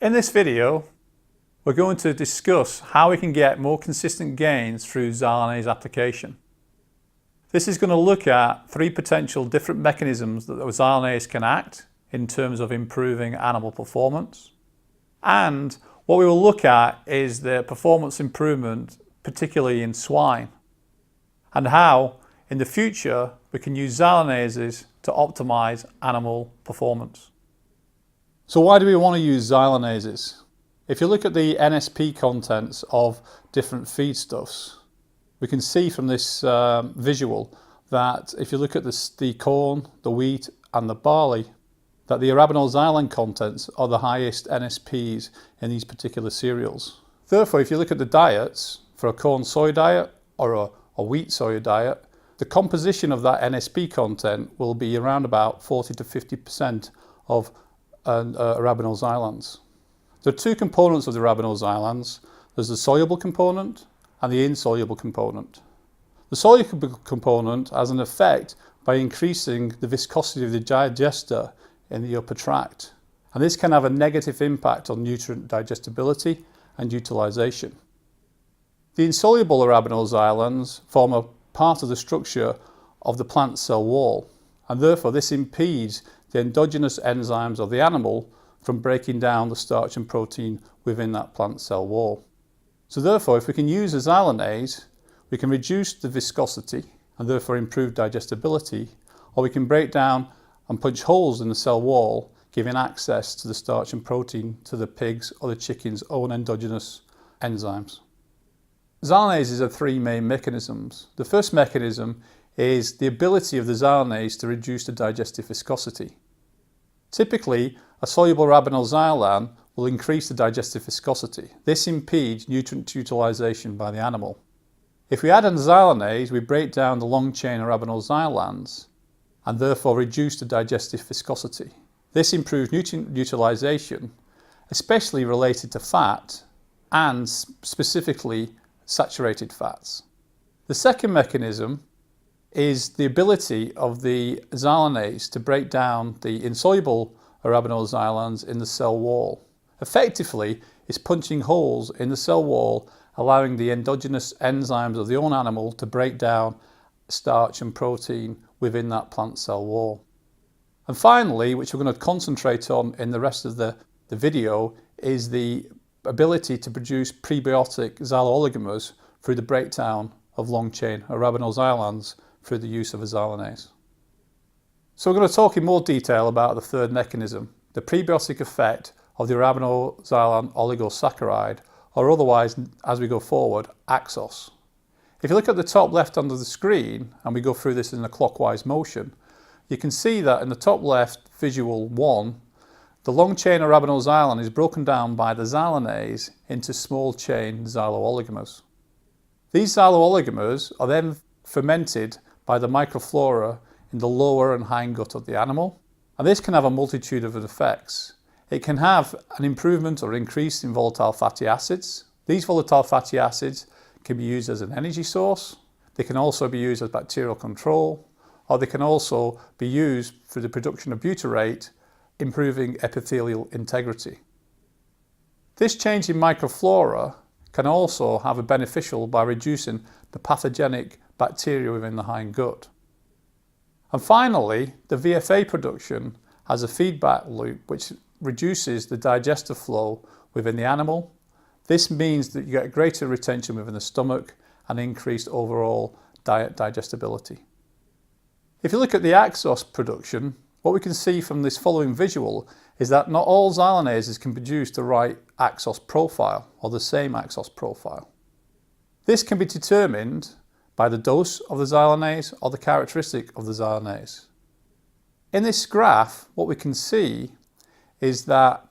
In this video, we're going to discuss how we can get more consistent gains through Xylanase application. This is going to look at three potential different mechanisms that the Xylanase can act in terms of improving animal performance. And what we will look at is the performance improvement, particularly in swine, and how in the future we can use Xylanases to optimize animal performance. So why do we want to use Xylanases? If you look at the NSP contents of different feedstuffs, we can see from this visual that if you look at the corn, the wheat and the barley, that the Arabinoxylan contents are the highest NSPs in these particular cereals. Therefore, if you look at the diets for a corn soy diet or a wheat soy diet, the composition of that NSP content will be around about 40 to 50% of Arabinoxylans. There are two components of the Arabinoxylans. There's the soluble component and the insoluble component. The soluble component has an effect by increasing the viscosity of the digester in the upper tract, and this can have a negative impact on nutrient digestibility and utilization. The insoluble Arabinoxylans form a part of the structure of the plant cell wall, and therefore this impedes the endogenous enzymes of the animal from breaking down the starch and protein within that plant cell wall. So therefore, if we can use a Xylanase, we can reduce the viscosity and therefore improve digestibility, or we can break down and punch holes in the cell wall, giving access to the starch and protein to the pigs or the chicken's own endogenous enzymes. Xylanases are three main mechanisms. The first mechanism is the ability of the Xylanase to reduce the digestive viscosity. Typically, a soluble Arabinoxylan will increase the digestive viscosity. This impedes nutrient utilization by the animal. If we add a Xylanase, we break down the long-chain Arabinoxylans and therefore reduce the digestive viscosity. This improves nutrient utilization, especially related to fat and specifically saturated fats. The second mechanism is the ability of the Xylanase to break down the insoluble Arabinoxylans in the cell wall. Effectively, it's punching holes in the cell wall, allowing the endogenous enzymes of the own animal to break down starch and protein within that plant cell wall. And finally, which we're going to concentrate on in the rest of the video, is the ability to produce prebiotic xylo-oligomers through the breakdown of long-chain Arabinoxylans through the use of a Xylanase. So we're going to talk in more detail about the third mechanism, the prebiotic effect of the Arabinoxylan oligosaccharide, or otherwise, as we go forward, Axos. If you look at the top left under the screen, and we go through this in a clockwise motion, you can see that in the top left visual 1, the long-chain Arabinoxylan is broken down by the Xylanase into small-chain xylo-oligomers. These xylo-oligomers are then fermented by the microflora in the lower and hindgut of the animal, and this can have a multitude of effects. It can have an improvement or increase in volatile fatty acids. These volatile fatty acids can be used as an energy source. They can also be used as bacterial control, or they can also be used for the production of butyrate, improving epithelial integrity. This change in microflora can also have a beneficial by reducing the pathogenic bacteria within the hindgut. And finally, the VFA production has a feedback loop which reduces the digestive flow within the animal. This means that you get greater retention within the stomach and increased overall diet digestibility. If you look at the Axos production, what we can see from this following visual is that not all Xylanases can produce the right Axos profile or the same Axos profile. This can be determined by the dose of the Xylanase or the characteristic of the Xylanase. In this graph, what we can see is that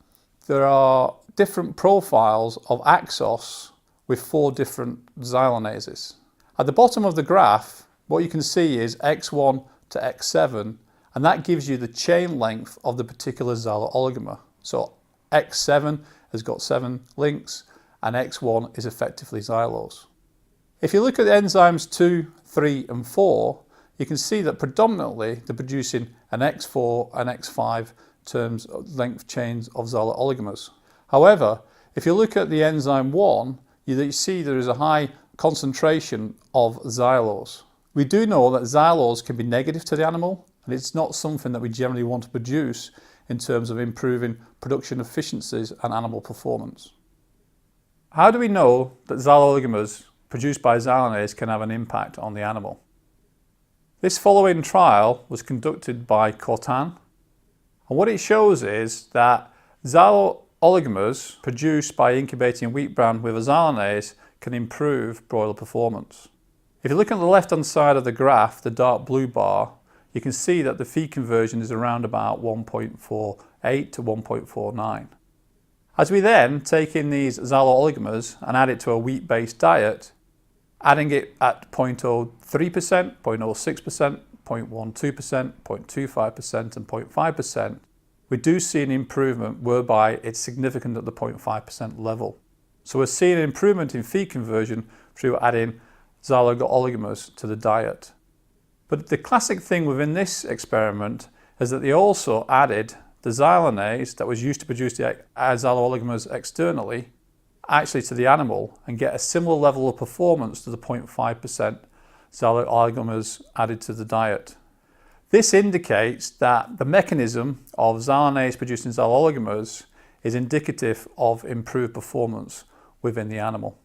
there are different profiles of Axos with 4 different Xylanases. At the bottom of the graph, what you can see is X1 to X7, and that gives you the chain length of the particular xylo-oligomer. So X7 has got 7 links, and X1 is effectively xylose. If you look at the enzymes 2, 3 and 4, you can see that predominantly they're producing an X4 and X5 length chains of xylo-oligomers. However, if you look at the enzyme 1, you see there is a high concentration of xylose. We do know that xylose can be negative to the animal, and it's not something that we generally want to produce in terms of improving production efficiencies and animal performance. How do we know that xyloligomers produced by Xylanase can have an impact on the animal? This following trial was conducted by Cortan, and what it shows is that xyloligomers produced by incubating wheat bran with a Xylanase can improve broiler performance. If you look at the left hand side of the graph, the dark blue bar, you can see that the feed conversion is around about 1.48 to 1.49. As we then take in these xyloligomers and add it to a wheat-based diet, adding it at 0.03%, 0.06%, 0.12%, 0.25% and 0.5%, we do see an improvement whereby it's significant at the 0.5% level. So we're seeing an improvement in feed conversion through adding xyloligomers to the diet. But the classic thing within this experiment is that they also added the Xylanase that was used to produce the xyloligomers externally actually to the animal and get a similar level of performance to the 0.5% xyloligomers added to the diet. This indicates that the mechanism of Xylanase producing xyloligomers is indicative of improved performance within the animal.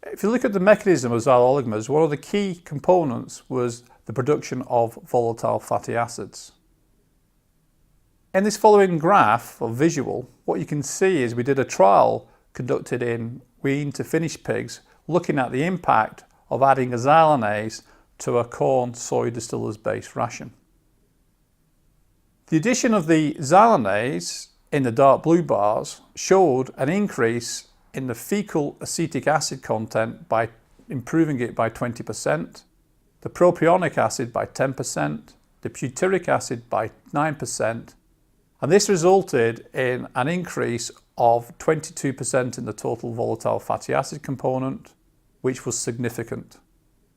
If you look at the mechanism of xyloligomers, one of the key components was the production of volatile fatty acids. In this following graph or visual, what you can see is we did a trial conducted in weaned to finished pigs looking at the impact of adding a Xylanase to a corn soy distillers based ration. The addition of the Xylanase in the dark blue bars showed an increase in the fecal acetic acid content by improving it by 20%, the propionic acid by 10%, the butyric acid by 9%, and this resulted in an increase of 22% in the total volatile fatty acid component, which was significant.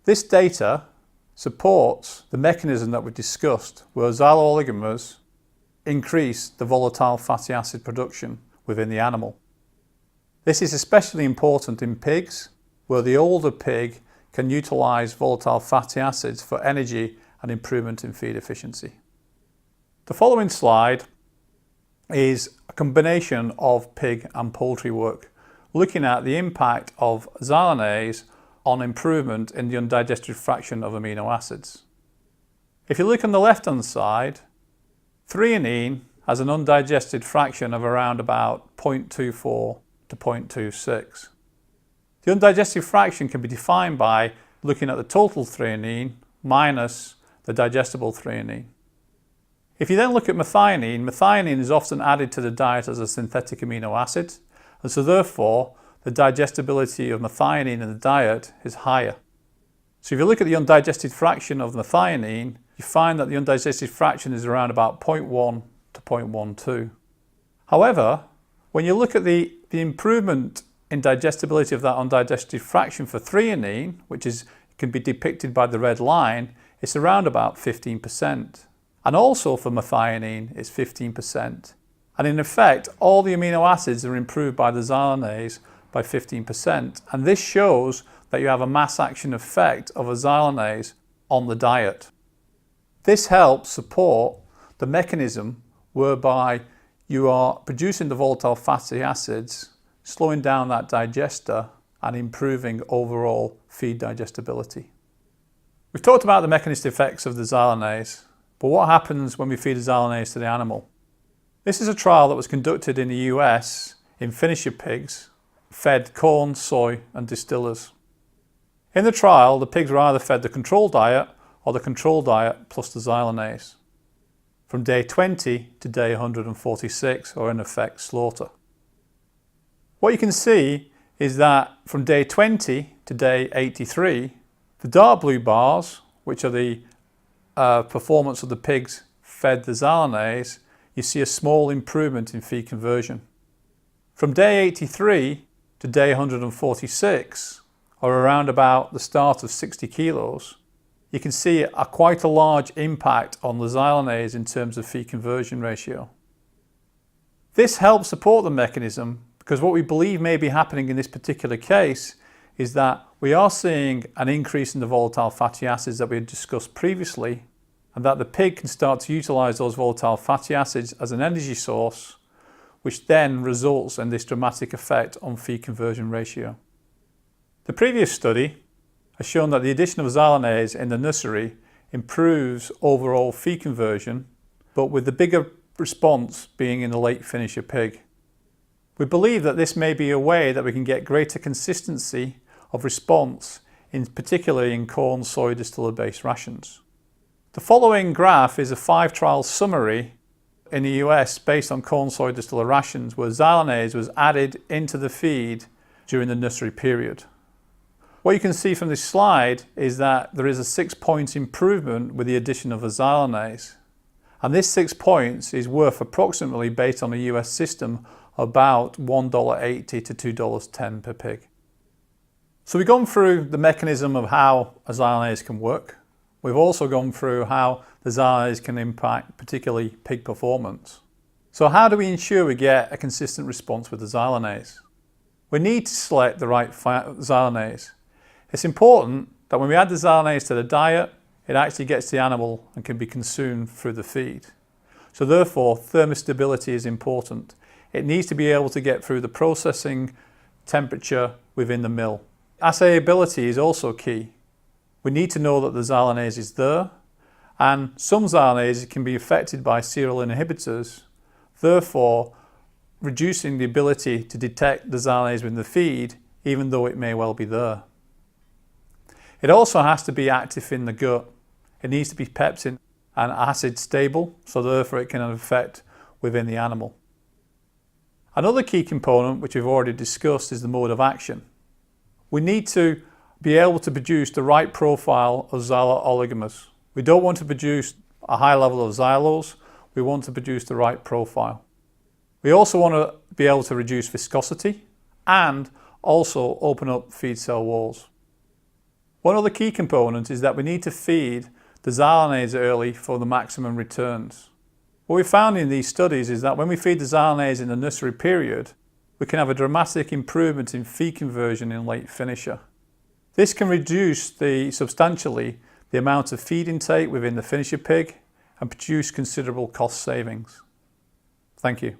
This data supports the mechanism that we discussed, where xyloligomers increase the volatile fatty acid production within the animal. This is especially important in pigs, where the older pig can utilise volatile fatty acids for energy and improvement in feed efficiency. The following slide is a combination of pig and poultry work, looking at the impact of Xylanase on improvement in the undigested fraction of amino acids. If you look on the left hand side, threonine has an undigested fraction of around about 0.24 to 0.26. The undigested fraction can be defined by looking at the total threonine minus the digestible threonine. If you then look at methionine, methionine is often added to the diet as a synthetic amino acid, and so therefore the digestibility of methionine in the diet is higher. So if you look at the undigested fraction of methionine, you find that the undigested fraction is around about 0.1 to 0.12. However, when you look at the improvement in digestibility of that undigested fraction for threonine, which can be depicted by the red line, it's around about 15%. And also for methionine, it's 15%. And in effect, all the amino acids are improved by the Xylanase by 15%. And this shows that you have a mass action effect of a Xylanase on the diet. This helps support the mechanism whereby you are producing the volatile fatty acids, slowing down that digester and improving overall feed digestibility. We've talked about the mechanistic effects of the Xylanase, but what happens when we feed a Xylanase to the animal? This is a trial that was conducted in the US in finisher pigs, fed corn, soy and distillers. In the trial, the pigs were either fed the control diet or the control diet plus the Xylanase from day 20 to day 146, or in effect slaughter. What you can see is that from day 20 to day 83, the dark blue bars, which are the performance of the pigs fed the Xylanase, you see a small improvement in feed conversion. From day 83 to day 146, or around about the start of 60 kilos, you can see quite a large impact on the Xylanase in terms of feed conversion ratio. This helps support the mechanism Because what we believe may be happening in this particular case is that we are seeing an increase in the volatile fatty acids that we had discussed previously, and that the pig can start to utilize those volatile fatty acids as an energy source, which then results in this dramatic effect on feed conversion ratio. The previous study has shown that the addition of Xylanase in the nursery improves overall feed conversion, but with the bigger response being in the late finisher pig. We believe that this may be a way that we can get greater consistency of response, particularly in corn, soy, distiller-based rations. The following graph is a 5-trial summary in the US based on corn, soy, distiller rations where Xylanase was added into the feed during the nursery period. What you can see from this slide is that there is a 6-point improvement with the addition of a Xylanase. And this 6 points is worth approximately, based on the US system, about $1.80 to $2.10 per pig. So we've gone through the mechanism of how a Xylanase can work. We've also gone through how the Xylanase can impact particularly pig performance. So how do we ensure we get a consistent response with the Xylanase? We need to select the right Xylanase. It's important that when we add the Xylanase to the diet, it actually gets to the animal and can be consumed through the feed. So therefore, thermostability is important. It needs to be able to get through the processing temperature within the mill. Assayability is also key. We need to know that the Xylanase is there, and some Xylanases can be affected by serial inhibitors, therefore reducing the ability to detect the Xylanase within the feed, even though it may well be there. It also has to be active in the gut. It needs to be pepsin and acid stable, so therefore it can have effect within the animal. Another key component, which we've already discussed, is the mode of action. We need to be able to produce the right profile of xylo oligomers. We don't want to produce a high level of xylose, we want to produce the right profile. We also want to be able to reduce viscosity and also open up feed cell walls. One other key component is that we need to feed the Xylanase early for the maximum returns. What we found in these studies is that when we feed the Xylanase in the nursery period, we can have a dramatic improvement in feed conversion in late finisher. This can reduce substantially the amount of feed intake within the finisher pig and produce considerable cost savings. Thank you.